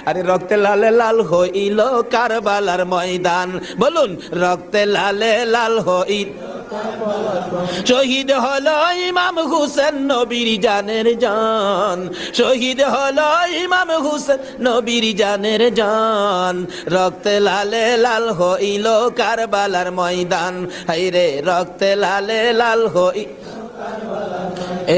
আরে রক্তে লালে লাল হইল কারবালার ময়দান, বলুন রক্তে লালে লাল হইল। শহীদ হলো ইমাম হুসেন নবীর জানের জান, শহীদ হলো ইমাম হুসেন নবীর জানের জান। রক্তে লালে লাল হইল কারবালার ময়দান, হায়রে রক্তে লালে লাল হইল।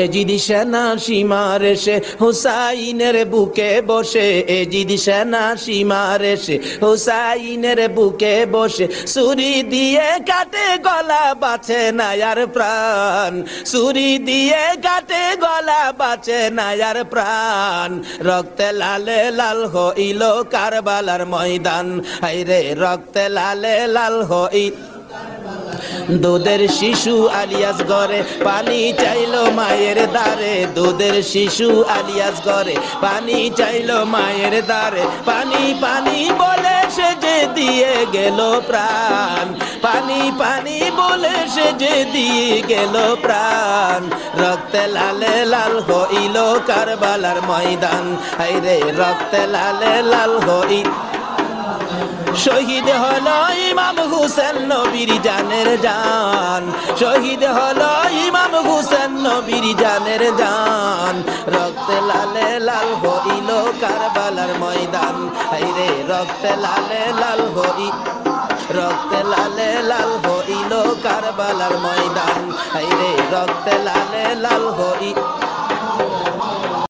এজিদ সেনা সীমার এসে হুসাইনের বুকে বসে, এজিদ সেনা সীমার এসে হুসাইনের বুকে বসে, ছুরি দিয়ে কাটে গলা বাঁচে না আর প্রাণ, ছুরি দিয়ে কাটে গলা বাঁচে না আর প্রাণ। রক্তে লালে লাল হইল কারবালার ময়দান, হায়রে রক্তে লালে লাল হইল। দুধের শিশু আলিয়াস ঘরে পানি চাইলো মায়ের দ্বারে, দুধের শিশু আলিয়াস ঘরে পানি চাইলো মায়ের দ্বারে, পানি পানি বলে সে যে দিয়ে গেল প্রাণ, পানি পানি বলে সে যে দিয়ে গেল প্রাণ। রক্তে লালে লাল হইল কারবালার ময়দান, হায়রে রক্তে লালে লাল হইল। শহীদ হলো ইমাম হুসেন নবীর জানের জান, শহীদ হলো ইমাম হুসেন নবীর জানের জান। রক্তে লালে লাল হইল কারবালার ময়দান, হায়রে রক্তে লালে লাল হইল, রক্তে লালে লাল হইল কারবালার ময়দান, হায়রে রক্তে লালে লাল হইল।